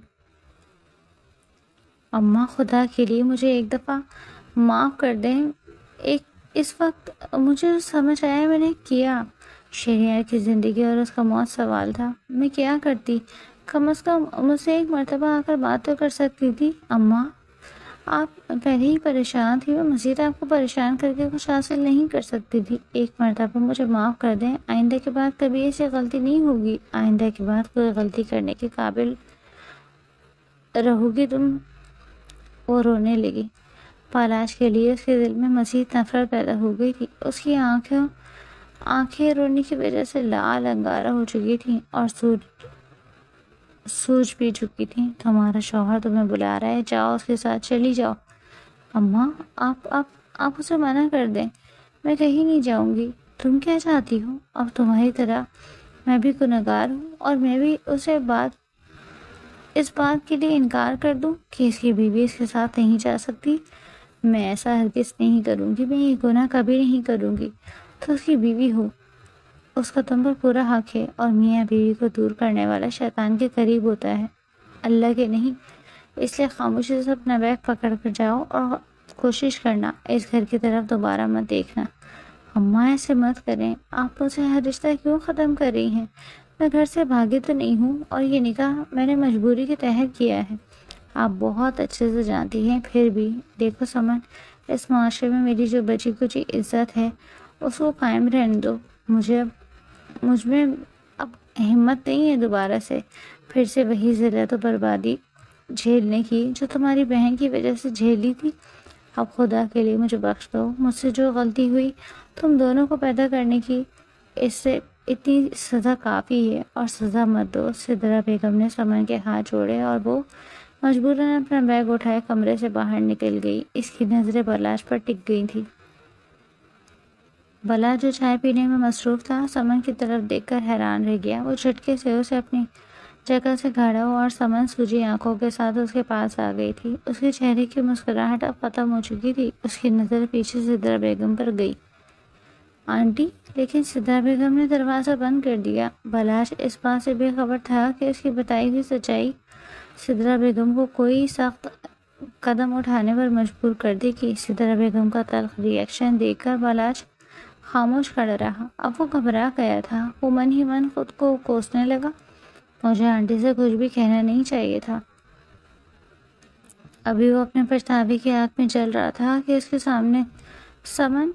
اماں خدا کے لیے مجھے ایک دفعہ معاف کر دیں، اس وقت مجھے سمجھ آیا میں نے کیا، شہریار کی زندگی اور اس کا موت سوال تھا، میں کیا کرتی؟ کم از کم مجھ سے ایک مرتبہ آ کر بات تو کر سکتی تھی۔ اماں آپ پہلے ہی پریشان تھی، میں مزید آپ کو پریشان کر کے کچھ حاصل نہیں کر سکتی تھی، ایک مرتبہ مجھے معاف کر دیں، آئندہ کے بعد کبھی ایسی غلطی نہیں ہوگی، آئندہ کے بعد کوئی غلطی کرنے کے قابل رہو گی تم۔ وہ رونے لگی۔ پالاش کے لیے اس کے دل میں مزید نفرت پیدا ہو گئی تھی، اس کی آنکھیں رونے کی وجہ سے لال انگارہ ہو چکی تھیں اور سوج بھی چکی تھیں۔ تمہارا شوہر تمہیں بلا رہا ہے، جاؤ اس کے ساتھ چلی جاؤ۔ اماں آپ اسے منع کر دیں، میں کہیں نہیں جاؤں گی۔ تم کیا چاہتی ہو؟ اب تمہاری طرح میں بھی گنہگار ہوں اور میں بھی اسے اس بات کے لیے انکار کر دوں کہ اس کی بیوی اس کے ساتھ نہیں جا سکتی؟ میں ایسا ہرگز نہیں کروں گی، میں یہ گناہ کبھی نہیں کروں گی۔ تو اس کی بیوی ہو، اس کا تم پر پورا حق ہے، اور میاں بیوی کو دور کرنے والا شیطان کے قریب ہوتا ہے، اللہ کے نہیں۔ اس لیے خاموشی سے اپنا بیگ پکڑ کر جاؤ اور کوشش کرنا اس گھر کی طرف دوبارہ مت دیکھنا۔ اماں ایسے مت کریں، آپ مجھ سے ہر رشتہ کیوں ختم کر رہی ہیں؟ میں گھر سے بھاگی تو نہیں ہوں، اور یہ نکاح میں نے مجبوری کے تحت کیا ہے، آپ بہت اچھے سے جانتی ہیں۔ پھر بھی دیکھو سمن، اس معاشرے میں میری جو بچی کچی عزت ہے اس کو قائم رہنے دو، مجھ میں اب ہمت نہیں ہے دوبارہ سے پھر سے وہی ذلت و بربادی جھیلنے کی جو تمہاری بہن کی وجہ سے جھیلی تھی۔ اب خدا کے لیے مجھے بخش دو، مجھ سے جو غلطی ہوئی تم دونوں کو پیدا کرنے کی، اس سے اتنی سزا کافی ہے، اور سزا مت دو۔ سدرا بیگم نے سمن کے ہاتھ جوڑے اور وہ مجبوراً اپنا بیگ اٹھائے کمرے سے باہر نکل گئی۔ اس کی نظریں بلاش پر ٹک گئی تھی۔ بلاش جو چائے پینے میں مصروف تھا، سمن کی طرف دیکھ کر حیران رہ گیا۔ وہ جھٹکے سے اسے اپنی جگہ سے کھڑا ہوا اور سمن سوجی آنکھوں کے ساتھ اس کے پاس آ گئی تھی۔ اس کے چہرے کی مسکراہٹ اب ختم ہو چکی تھی۔ اس کی نظر پیچھے سدرا بیگم پر گئی۔ آنٹی، لیکن سدرا بیگم نے دروازہ بند کر دیا۔ بلاش اس بات سے بے خبر تھا کہ اس کی بتائی ہوئی سچائی سدرا بیگم کو کوئی سخت قدم اٹھانے پر مجبور کر دے گی۔ سدرا بیگم کا تلخ ری ایکشن دیکھ کر بلاش خاموش کھڑا رہا۔ اب وہ گھبرا گیا تھا۔ وہ من ہی من خود کو کوسنے لگا، مجھے آنٹی سے کچھ بھی کہنا نہیں چاہیے تھا۔ ابھی وہ اپنے پچھتاوے کی آگ میں جل رہا تھا کہ اس کے سامنے سمن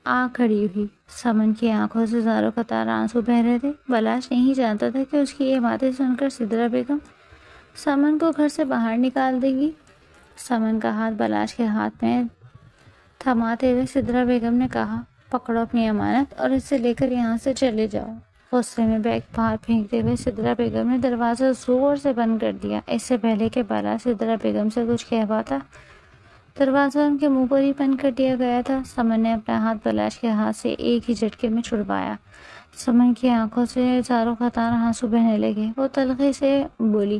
آ کھڑی ہوئی۔ سمن کی آنکھوں سے زاروں قطار آنسو بہہ رہے تھے۔ بلاش نہیں جانتا تھا کہ اس کی یہ باتیں سن کر سدرا بیگم سمن کو گھر سے باہر نکال دے گی۔ سمن کا ہاتھ بلاش کے ہاتھ میں تھماتے ہوئے سدرا بیگم نے کہا، پکڑو اپنی امانت اور اسے لے کر یہاں سے چلے جاؤ۔ غصے میں بیگ باہر پھینکتے ہوئے سدرا بیگم نے دروازہ زور سے بند کر دیا۔ اس سے پہلے کہ بلاش سدرا بیگم سے کچھ کہہ پاتا، دروازہ ان کے منہ پر ہی بند کر دیا گیا تھا۔ سمن نے اپنا ہاتھ بلاش کے ہاتھ سے ایک ہی جھٹکے میں چھڑوایا۔ سمن کی آنکھوں سے زاروں قطار آنسو بہنے لگے۔ وہ تلخی سے بولی،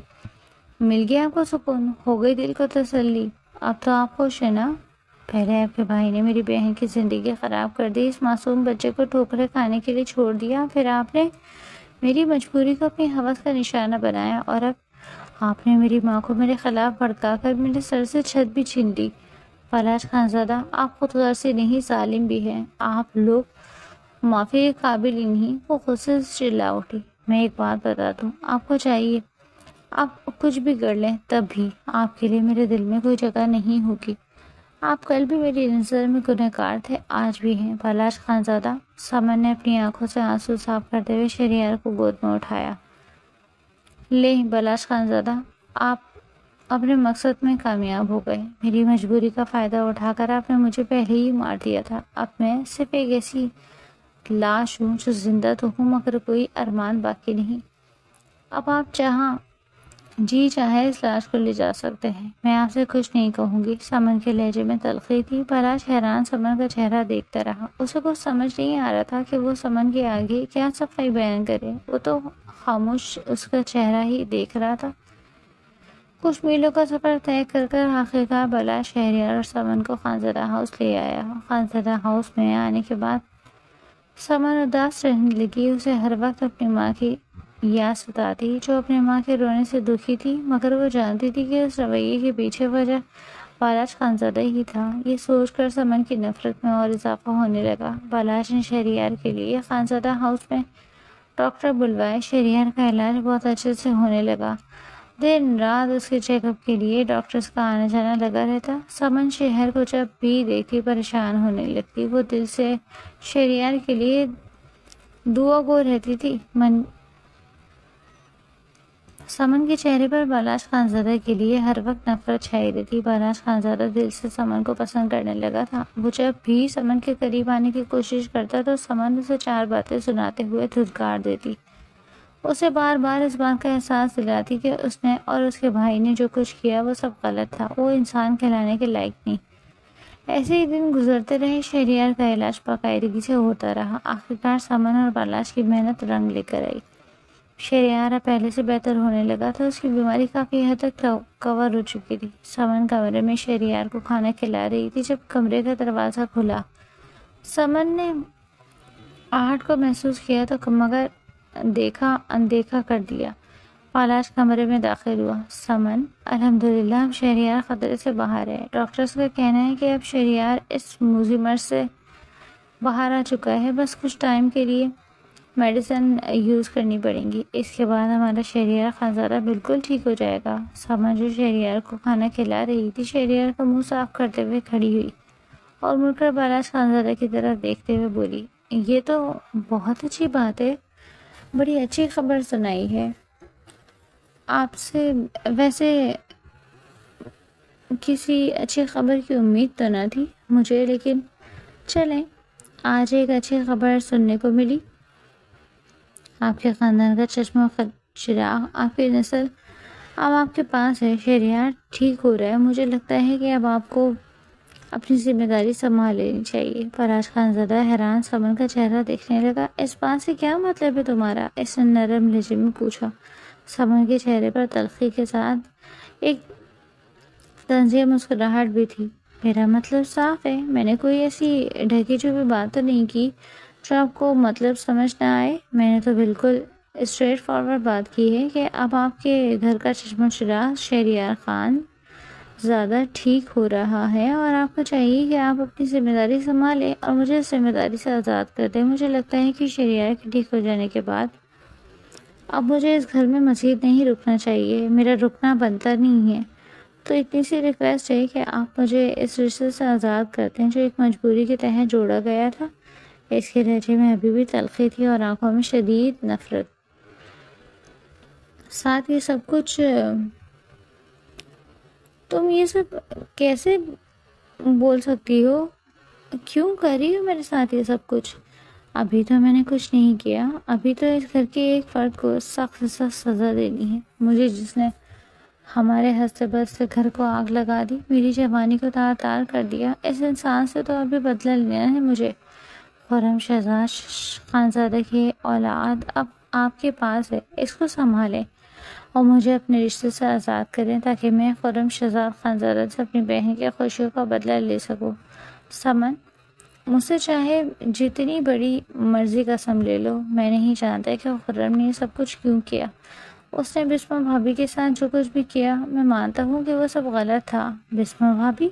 مل گیا آپ کو سکون، ہو گئی دل کو تسلی، اب تو آپ خوش ہیں نا؟ پہلے آپ کے بھائی نے میری بہن کی زندگی خراب کر دی، اس معصوم بچے کو ٹھوکریں کھانے کے لیے چھوڑ دیا، پھر آپ نے میری مجبوری کو اپنی ہوس کا نشانہ بنایا، اور اب آپ نے میری ماں کو میرے خلاف بھڑکا کر میرے سر سے چھت بھی چھین لی۔ بلاش خانزادہ، آپ خود غرض سے نہیں، ظالم بھی ہیں، آپ لوگ معافی کے قابل ہی نہیں۔ وہ غصے سے چلا اٹھی۔ میں ایک بات بتا دوں، آپ کو چاہیے آپ کچھ بھی کر لیں تب بھی آپ کے لیے میرے دل میں کوئی جگہ نہیں ہوگی۔ آپ کل بھی میری نظر میں گنہگار تھے، آج بھی ہیں۔ بلاش خانزادہ، سمن نے اپنی آنکھوں سے آنسو صاف کرتے ہوئے شہریار کو گود میں اٹھایا۔ لیں بلاش خانزادہ، آپ اپنے مقصد میں کامیاب ہو گئے۔ میری مجبوری کا فائدہ اٹھا کر آپ نے مجھے پہلے ہی مار دیا تھا۔ اب میں صرف ایک ایسی لاش ہوں جو زندہ تو ہوں مگر کوئی ارمان باقی نہیں۔ اب آپ جہاں جی چاہے اس لاش کو لے جا سکتے ہیں، میں آپ سے کچھ نہیں کہوں گی۔ سمن کے لہجے میں تلخی تھی۔ بلاش حیران سمن کا چہرہ دیکھتا رہا۔ اسے کچھ سمجھ نہیں آ رہا تھا کہ وہ سمن کے آگے کیا صفائی بیان کرے۔ وہ تو خاموش اس کا چہرہ ہی دیکھ رہا تھا۔ کچھ میلوں کا سفر طے کر آخرکار بلاش شہریار اور سمن کو خانزادہ ہاؤس لے آیا۔ خانزادہ ہاؤس میں آنے کے بعد سمن اداس رہنے لگی۔ اسے ہر وقت اپنی ماں کی یاد ستاتی جو اپنی ماں کے رونے سے دکھی تھی، مگر وہ جانتی تھی کہ اس رویے کے پیچھے وجہ بلاش خانزادہ ہی تھا۔ یہ سوچ کر سمن کی نفرت میں اور اضافہ ہونے لگا۔ بلاش نے شہریار کے لیے خانزادہ ہاؤس میں ڈاکٹر بلوائے۔ شہریار کا علاج بہت اچھے سے ہونے لگا۔ دن رات اس کے چیک اپ کے لیے ڈاکٹرز کا آنا جانا لگا رہتا۔ سمن شہر کو جب بھی دیکھتی پریشان ہونے لگتی۔ وہ دل سے شہریار کے لیے دعا گو رہتی تھی۔ سمن کے چہرے پر بلاش خانزادہ کے لیے ہر وقت نفرت چھائی رہتی۔ بلاش خانزادہ دل سے سمن کو پسند کرنے لگا تھا۔ وہ جب بھی سمن کے قریب آنے کی کوشش کرتا تو سمن اسے چار باتیں سناتے ہوئے دھتکار دیتی، اسے بار بار اس بات کا احساس دلاتی کہ اس نے اور اس کے بھائی نے جو کچھ کیا وہ سب غلط تھا، وہ انسان کہلانے کے لائق نہیں۔ ایسے ہی دن گزرتے رہے۔ شہریار کا علاج باقاعدگی سے ہوتا رہا۔ آخرکار سمن اور بلاش کی محنت رنگ لے کر آئی۔ شہریار اب پہلے سے بہتر ہونے لگا تھا۔ اس کی بیماری کافی حد تک کور ہو چکی تھی۔ سمن کمرے میں شہریار کو کھانا کھلا رہی تھی جب کمرے کا دروازہ کھلا۔ سمن نے آہٹ کو محسوس کیا تو مگر اندیکھا کر دیا۔ بلاش کمرے میں داخل ہوا۔ سمن، الحمدللہ اب شہریار خطرے سے باہر ہے۔ ڈاکٹرز کا کہنا ہے کہ اب شہریار اس موذی مرض سے باہر آ چکا ہے، بس کچھ ٹائم کے لیے میڈیسن یوز کرنی پڑیں گی، اس کے بعد ہمارا شہریار خانزادہ بالکل ٹھیک ہو جائے گا۔ سمن جو شہریار کو کھانا کھلا رہی تھی شہریار کا منہ صاف کرتے ہوئے کھڑی ہوئی اور مڑ کر بلاش خانزادہ کی طرف دیکھتے ہوئے بولی، یہ تو بہت اچھی بات ہے، بڑی اچھی خبر سنائی ہے آپ سے۔ ویسے کسی اچھی خبر کی امید تو نہ تھی مجھے، لیکن چلیں آج ایک اچھی خبر سننے کو ملی۔ آپ کے خاندان کا چشمہ چراغ، آپ کی نسل اب آپ کے پاس ہے۔ شہریار ٹھیک ہو رہا ہے۔ مجھے لگتا ہے کہ اب آپ کو اپنی ذمہ داری سنبھال لینی چاہیے۔ فراز خان زدہ حیران سمن کا چہرہ دیکھنے لگا۔ اس بات سے کیا مطلب ہے تمہارا؟ اس نے نرم لہجے میں پوچھا۔ سمن کے چہرے پر تلخی کے ساتھ ایک طنزیہ مسکراہٹ بھی تھی۔ میرا مطلب صاف ہے، میں نے کوئی ایسی ڈھکی چھپی بات تو نہیں کی جو آپ کو مطلب سمجھ نہ آئے۔ میں نے تو بالکل اسٹریٹ فارورڈ بات کی ہے کہ اب آپ کے گھر کا چشم چراغ شہریار خان زیادہ ٹھیک ہو رہا ہے اور آپ کو چاہیے کہ آپ اپنی ذمہ داری سنبھالیں اور مجھے اس ذمہ داری سے آزاد کر دیں۔ مجھے لگتا ہے کہ شہریار کے ٹھیک ہو جانے کے بعد اب مجھے اس گھر میں مزید نہیں رکنا چاہیے، میرا رکنا بنتا نہیں ہے۔ تو اتنی سی ریکویسٹ ہے کہ آپ مجھے اس رشتے سے آزاد کر دیں جو ایک مجبوری کے تحت جوڑا گیا تھا۔ اس کے لہجے میں ابھی بھی تلخی تھی اور آنکھوں میں شدید نفرت۔ ساتھ یہ سب کچھ تم یہ سب کیسے بول سکتی ہو؟ کیوں کر رہی ہو میرے ساتھ یہ سب کچھ؟ ابھی تو میں نے کچھ نہیں کیا، ابھی تو اس گھر کے ایک فرد کو سخت سے سخت سزا دینی ہے، مجھے جس نے ہمارے ہنستے بستے گھر کو آگ لگا دی، میری جوانی کو تار تار کر دیا، اس انسان سے تو ابھی بدلہ لینا ہے مجھے۔ خرم شہزاد خانزادہ کی اولاد اب آپ کے پاس ہے، اس کو سنبھالیں اور مجھے اپنے رشتے سے آزاد کریں تاکہ میں خرم شہزاد خانزادہ سے اپنی بہن کی خوشیوں کا بدلہ لے سکوں۔ سمن، مجھ سے چاہے جتنی بڑی مرضی قسم لے لو، میں نہیں جانتا کہ خرم نے یہ سب کچھ کیوں کیا۔ اس نے بسما بھابھی کے ساتھ جو کچھ بھی کیا، میں مانتا ہوں کہ وہ سب غلط تھا۔ بسما بھابھی؟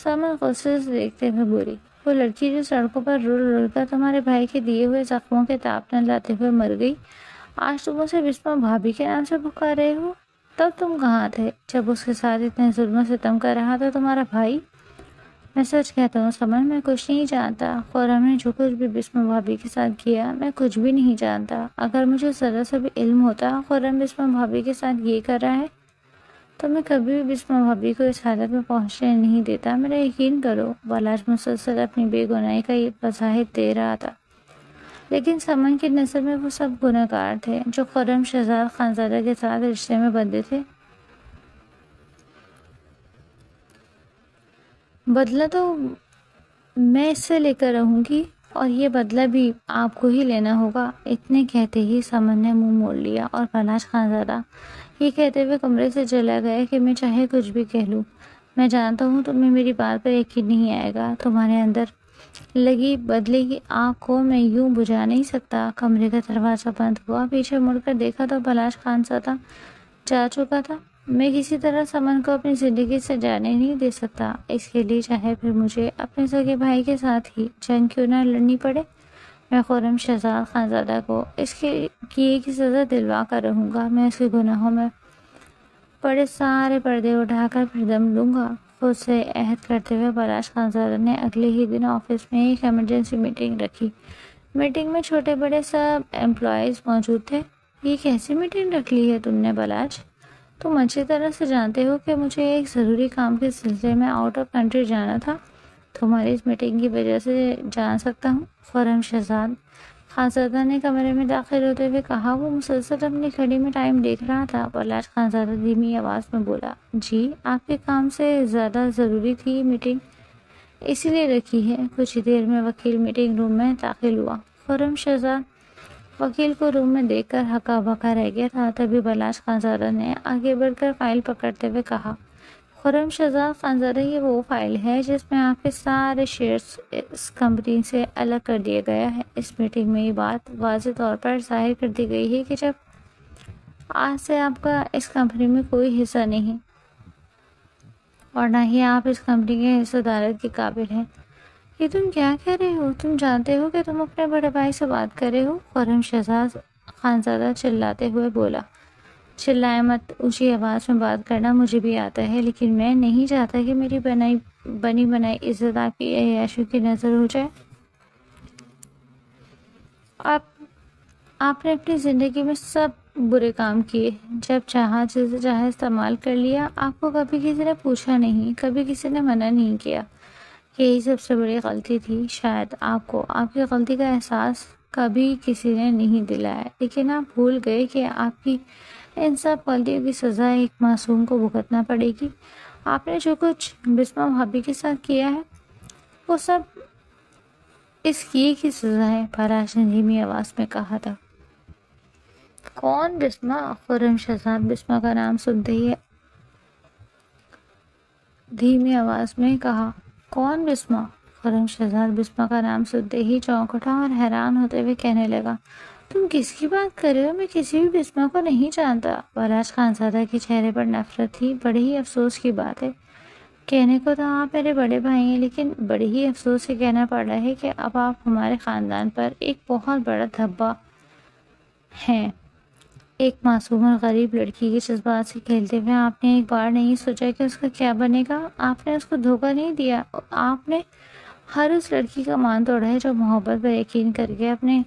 سمن غصے سے دیکھتے ہوئے بولی، وہ لڑکی جو سڑکوں پر رل رل کر تمہارے بھائی کے دیے ہوئے زخموں کے تاپ نہ لاتے ہوئے مر گئی، آج تم اسے بسما بھابھی کے نام سے پکار رہے ہو؟ تب تم کہاں تھے جب اس کے ساتھ اتنے ظلم و ستم کر رہا تھا تمہارا بھائی؟ میں سچ کہتا ہوں سمن، میں کچھ نہیں جانتا۔ خرم نے جو کچھ بھی بسما بھابھی کے ساتھ کیا، میں کچھ بھی نہیں جانتا۔ اگر مجھے ذرا سا بھی علم ہوتا خرم بسما بھابھی کے ساتھ یہ کر رہا ہے تو میں کبھی بھی بسما بھابھی کو اس حالت میں پہنچنے نہیں دیتا۔ میرا یقین کرو۔ بالاج مسلسل اپنی بے گناہی کا یہ وضاحت دے رہا تھا، لیکن سمن کی نظر میں وہ سب گناہ گار تھے جو خرم شہزاد خانزادہ کے ساتھ رشتے میں بندھے تھے۔ بدلہ تو میں اس سے لے کر رہوں گی اور یہ بدلہ بھی آپ کو ہی لینا ہوگا۔ اتنے کہتے ہی سمن نے منہ موڑ لیا اور بالاج خانزادہ یہ کہتے ہوئے کمرے سے چلا گیا کہ میں چاہے کچھ بھی کہہ لوں، میں جانتا ہوں تمہیں میری بات پر یقین نہیں آئے گا۔ تمہارے اندر لگی بدلے کی آگ کو میں یوں بجھا نہیں سکتا۔ کمرے کا دروازہ بند ہوا، پیچھے مڑ کر دیکھا تو بالاج خانزادہ جا چکا تھا۔ میں کسی طرح سمن کو اپنی زندگی سے جانے نہیں دے سکتا، اس کے لیے چاہے پھر مجھے اپنے سگے بھائی کے ساتھ ہی جنگ کیوں نہ لڑنی پڑے، میں خرم شہزاد خانزادہ کو اس کے کیے کی سزا دلوا کر رہوں گا۔ میں اس کے گناہوں میں پڑے سارے پردے اٹھا کر پھر دم لوں گا۔ خود سے عہد کرتے ہوئے بالاج خانزادہ نے اگلے ہی دن آفس میں ایک ایمرجنسی میٹنگ رکھی۔ میٹنگ میں چھوٹے بڑے سب امپلائیز موجود تھے۔ یہ کیسی میٹنگ رکھ لی ہے تم نے بالاج؟ تم اچھی طرح سے جانتے ہو کہ مجھے ایک ضروری کام کے سلسلے میں آؤٹ آف کنٹری جانا تھا۔ تمہاری اس میٹنگ کی وجہ سے جان سکتا ہوں؟ خرم شہزاد خانزادہ نے کمرے میں داخل ہوتے ہوئے کہا۔ وہ مسلسل اپنی گھڑی میں ٹائم دیکھ رہا تھا۔ بالاج خانزادہ دھیمی آواز میں بولا، جی آپ کے کام سے زیادہ ضروری تھی یہ میٹنگ، اسی لیے رکھی ہے۔ کچھ ہی دیر میں وکیل میٹنگ روم میں داخل ہوا۔ خرم شہزاد وکیل کو روم میں دیکھ کر ہکا بکا رہ گیا تھا۔ تبھی بالاج خانزادہ نے آگے بڑھ کر فائل پکڑتے ہوئے کہا، خرم شہزاد خانزادہ یہ وہ فائل ہے جس میں آپ کے سارے شیئرز اس کمپنی سے الگ کر دیا گیا ہے۔ اس میٹنگ میں یہ بات واضح طور پر ظاہر کر دی گئی ہے کہ جب آج سے آپ کا اس کمپنی میں کوئی حصہ نہیں اور نہ ہی آپ اس کمپنی کے حصہ دارت کے قابل ہیں۔ یہ تم کیا کہہ رہے ہو؟ تم جانتے ہو کہ تم اپنے بڑے بھائی سے بات کر رہے ہو؟ خرم شہزاد خانزادہ چلاتے ہوئے بولا۔ چلائے مت، اونچی آواز میں بات کرنا مجھے بھی آتا ہے، لیکن میں نہیں چاہتا کہ میری بنی بنائی عزت آپ کی عیاشیوں کی نظر ہو جائے۔ آپ نے اپنی زندگی میں سب برے کام کیے، جب چاہا جسے چاہے استعمال کر لیا۔ آپ کو کبھی کسی نے پوچھا نہیں، کبھی کسی نے منع نہیں کیا۔ یہی سب سے بڑی غلطی تھی۔ شاید آپ کو آپ کی غلطی کا احساس کبھی کسی نے نہیں دلایا، لیکن آپ بھول گئے کہ آپ کی ان سب غلطیوں کی سزا ایک معصوم کو بھگتنا پڑے گی، آپ نے جو کچھ بسما بھابھی کے ساتھ کیا ہے وہ سب اس کی سزا ہے، پاراش نے دھیمی آواز میں کہا تھا۔ کون بسما؟ خرم شہزاد بسما کا نام سنتے ہی دھیمی آواز میں کہا۔ کون بسما؟ خرم شہزاد بسما کا نام سنتے ہی چونک اٹھا اور حیران ہوتے ہوئے کہنے لگا، تم کس کی بات کر رہے ہو؟ میں کسی بھی بسما کو نہیں جانتا۔ بالاش خانزادہ کے چہرے پر نفرت تھی۔ بڑے ہی افسوس کی بات ہے، کہنے کو تو آپ میرے بڑے بھائی ہیں، لیکن بڑے ہی افسوس سے کہنا پڑ رہا ہے کہ اب آپ ہمارے خاندان پر ایک بہت بڑا دھبا ہیں۔ ایک معصوم اور غریب لڑکی کے جذبات سے کھیلتے ہوئے آپ نے ایک بار نہیں سوچا کہ اس کا کیا بنے گا؟ آپ نے اس کو دھوکہ نہیں دیا، آپ نے ہر اس لڑکی کا مان توڑا ہے جو محبت پر یقین کر کے اپنے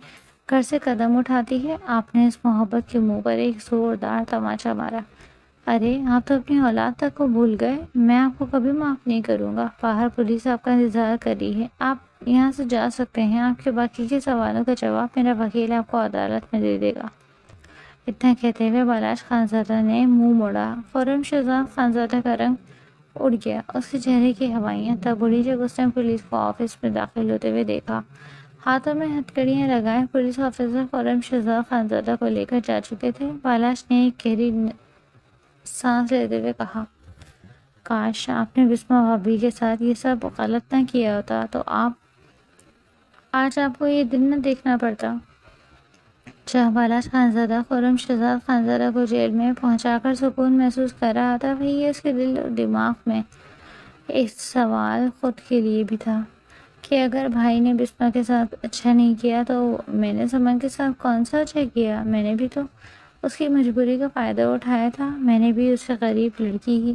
گھر سے قدم اٹھاتی ہے۔ آپ نے اس محبت کے منہ پر ایک زوردار تماچا مارا۔ ارے آپ تو اپنی اولاد تک کو بھول گئے۔ میں آپ کو کبھی معاف نہیں کروں گا۔ باہر پولیس آپ کا انتظار کر رہی ہے، آپ یہاں سے جا سکتے ہیں۔ آپ کے باقی کے سوالوں کا جواب میرا وکیل آپ کو عدالت میں دے دے گا۔ اتنا کہتے ہوئے بالاش خانزادہ نے منہ موڑا۔ خرم شہزاد خانزادہ کا رنگ اڑ گیا، اس کے چہرے کی ہوائیاں تب اڑی جب اس نے پولیس کو آفس میں داخل ہوتے ہوئے دیکھا۔ ہاتھوں میں ہتھکڑیاں لگائے پولیس آفیسر خرم شہزاد خانزادہ کو لے کر جا چکے تھے۔ بالاش نے ایک گہری سانس لیتے ہوئے کہا، کاش آپ نے بسما بھابھی کے ساتھ یہ سب غلط نہ کیا ہوتا تو آج آپ کو یہ دن نہ دیکھنا پڑتا۔ جہاں بالاش خانزادہ خرم شہزاد خانزادہ کو جیل میں پہنچا کر سکون محسوس کر رہا تھا، وہی اس کے دل و دماغ میں ایک سوال خود کے لیے بھی تھا کہ اگر بھائی نے بسما کے ساتھ اچھا نہیں کیا تو میں نے سمن کے ساتھ کون سا اچھا کیا؟ میں نے بھی تو اس کی مجبوری کا فائدہ اٹھایا تھا۔ میں نے بھی اسے غریب لڑکی ہی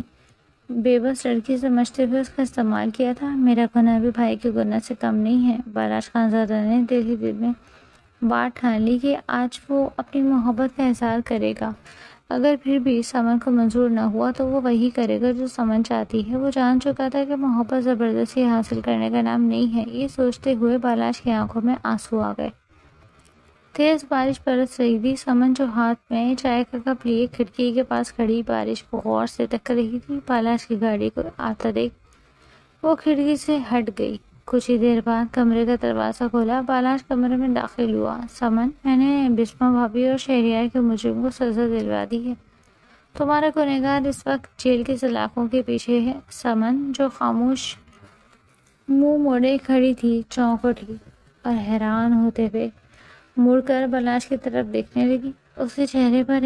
بے بس لڑکی سمجھتے ہوئے اس کا استعمال کیا تھا۔ میرا گناہ بھی بھائی کے گناہ سے کم نہیں ہے۔ بالاش خانزادہ نے دل ہی دل میں بات ٹھان لی کہ آج وہ اپنی محبت کا اظہار کرے گا۔ اگر پھر بھی سمن کو منظور نہ ہوا تو وہ وہی کرے گا جو سمن چاہتی ہے۔ وہ جان چکا تھا کہ محبت زبردستی حاصل کرنے کا نام نہیں ہے۔ یہ سوچتے ہوئے بالاش کی آنکھوں میں آنسو آ گئے۔ تیز بارش برس رہی تھی۔ سمن جو ہاتھ میں چائے کا کپ لیے کھڑکی کے پاس کھڑی بارش کو غور سے تک رہی تھی۔ بالاش کی گاڑی کو آتا دیکھ وہ کھڑکی سے ہٹ گئی۔ کچھ ہی دیر بعد کمرے کا دروازہ کھولا۔ بالاش کمرے میں داخل ہوا۔ سمن، میں نے بسما بھابھی اور شہریار کے مجرم کو سزا دلوا دی ہے۔ تمہارا گنہگار اس وقت جیل کے سلاخوں کے پیچھے ہے۔ سمن، جو خاموش منہ موڑے کھڑی تھی، چونک اٹھی اور حیران ہوتے ہوئے مڑ کر بالاش کی طرف دیکھنے لگی۔ اس کے چہرے پر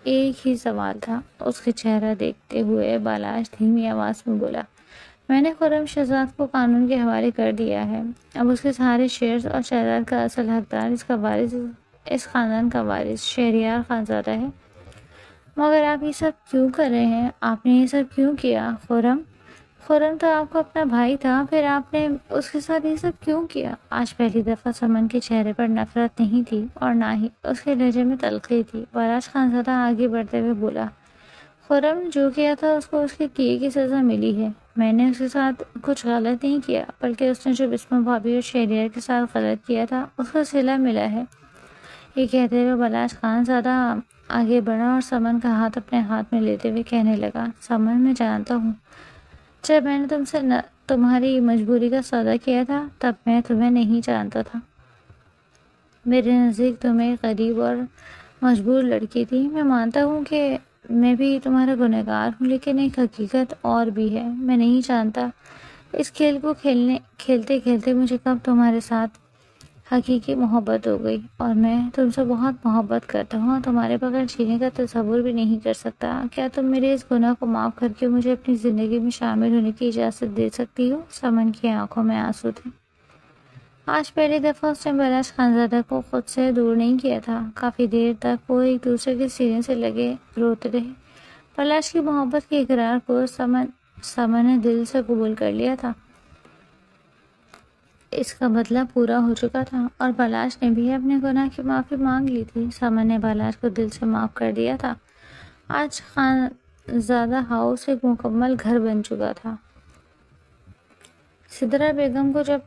ایک ہی سوال تھا۔ اس کے چہرہ دیکھتے ہوئے بالاش دھیمی آواز میں بولا، میں نے خرم شہزاد کو قانون کے حوالے کر دیا ہے۔ اب اس کے سارے شیئرز اور جائیداد کا اصل حقدار اس خاندان کا وارث شہریار خانزادہ ہے۔ مگر آپ یہ سب کیوں کر رہے ہیں؟ آپ نے یہ سب کیوں کیا؟ خرم تو آپ کا اپنا بھائی تھا، پھر آپ نے اس کے ساتھ یہ سب کیوں کیا؟ آج پہلی دفعہ سمن کے چہرے پر نفرت نہیں تھی اور نہ ہی اس کے لہجے میں تلخی تھی۔ بالاش خانزادہ آگے بڑھتے ہوئے بولا، خرم جو کیا تھا اس کو اس کے کیے کی سزا ملی ہے۔ میں نے اس کے ساتھ کچھ غلط نہیں کیا، بلکہ اس نے جو بسما بھابھی اور شہریار کے ساتھ غلط کیا تھا اس کا صلہ ملا ہے۔ یہ کہتے ہوئے بالاش خانزادہ آگے بڑھا اور سمن کا ہاتھ اپنے ہاتھ میں لیتے ہوئے کہنے لگا، سمن، میں جانتا ہوں جب میں نے تم سے تمہاری مجبوری کا سودا کیا تھا تب میں تمہیں نہیں جانتا تھا۔ میرے نزدیک تم ایک غریب اور مجبور لڑکی تھی۔ میں مانتا ہوں کہ میں بھی تمہارا گنہگار ہوں، لیکن ایک حقیقت اور بھی ہے۔ میں نہیں جانتا اس کھیل کو کھیلتے کھیلتے مجھے کب تمہارے ساتھ حقیقی محبت ہو گئی، اور میں تم سے بہت محبت کرتا ہوں اور تمہارے بغیر جینے کا تصور بھی نہیں کر سکتا۔ کیا تم میرے اس گناہ کو معاف کر کے مجھے اپنی زندگی میں شامل ہونے کی اجازت دے سکتی ہو؟ سمن کی آنکھوں میں آنسو تھے۔ آج پہلی دفعہ اس نے بالاش خانزادہ کو خود سے دور نہیں کیا تھا۔ کافی دیر تک وہ ایک دوسرے کے سینے سے لگے روتے رہے۔ بالاش کی محبت کے اقرار کو سمن نے دل سے قبول کر لیا تھا۔ اس کا بدلہ پورا ہو چکا تھا اور بالاش نے بھی اپنے گناہ کی معافی مانگ لی تھی۔ سمن نے بالاش کو دل سے معاف کر دیا تھا۔ آج خانزادہ ہاؤس ایک مکمل گھر بن چکا تھا۔ سدرا بیگم کو جب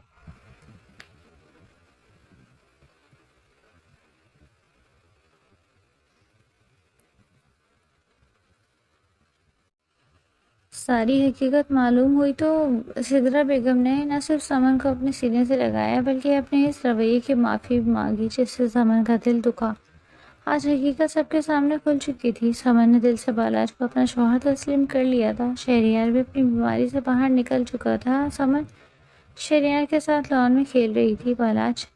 ساری حقیقت معلوم ہوئی تو سدرا بیگم نے نہ صرف سمن کو اپنے سینے سے لگایا بلکہ اپنے اس رویے کی معافی مانگی جس سے سمن کا دل دکھا۔ آج حقیقت سب کے سامنے کھل چکی تھی۔ سمن نے دل سے بالاج کو اپنا شوہر تسلیم کر لیا تھا۔ شہریار بھی اپنی بیماری سے باہر نکل چکا تھا۔ سمن شہریار کے ساتھ لان میں کھیل رہی تھی۔ بالاج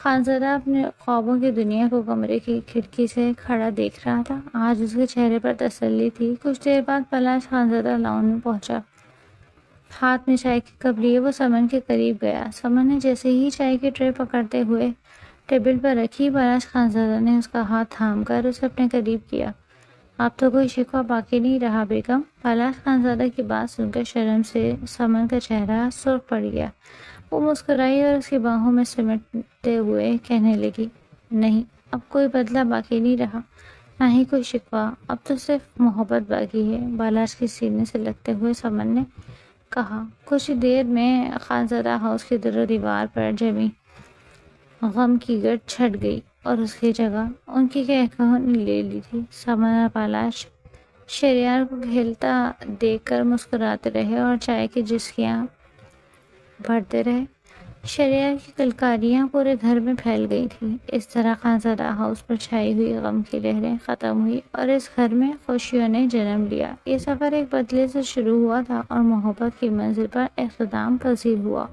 خانزادہ اپنے خوابوں کی دنیا کو کمرے کی کھڑکی سے کھڑا دیکھ رہا تھا۔ آج اس کے چہرے پر تسلی تھی۔ کچھ دیر بعد بالاج خانزادہ لان میں پہنچا۔ ہاتھ میں چائے کی کپ لیے وہ سمن کے قریب گیا۔ سمن نے جیسے ہی چائے کی ٹرے پکڑتے ہوئے ٹیبل پر رکھی، بالاج خانزادہ نے اس کا ہاتھ تھام کر اسے اپنے قریب کیا۔ اب تو کوئی شکوہ باقی نہیں رہا بیگم۔ بالاج خانزادہ کی بات سن کر شرم سے سمن کا چہرہ سرخ پڑ گیا۔ وہ مسکرائی اور اس کی باہوں میں سمٹتے ہوئے کہنے لگی، نہیں، اب کوئی بدلہ باقی نہیں رہا، نہ ہی کوئی شکوہ، اب تو صرف محبت باقی ہے۔ بالاج کے سینے سے لگتے ہوئے سمن نے کہا۔ کچھ دیر میں خانزادہ ہاؤس کی در و دیوار پر جمی غم کی گرد چھٹ گئی اور اس کی جگہ ان کی کہکہاؤں نے لے لی تھی۔ سمن اور بالاج شہریار کو کھیلتا دیکھ کر مسکراتے رہے اور چائے کی جسکیاں بھرتے رہے۔ شہریار کی کلکاریاں پورے گھر میں پھیل گئی تھیں۔ اس طرح خانزادہ ہاؤس پر چھائی ہوئی غم کی لہریں ختم ہوئی اور اس گھر میں خوشیوں نے جنم لیا۔ یہ سفر ایک بدلے سے شروع ہوا تھا اور محبت کی منزل پر اختتام پذیر ہوا۔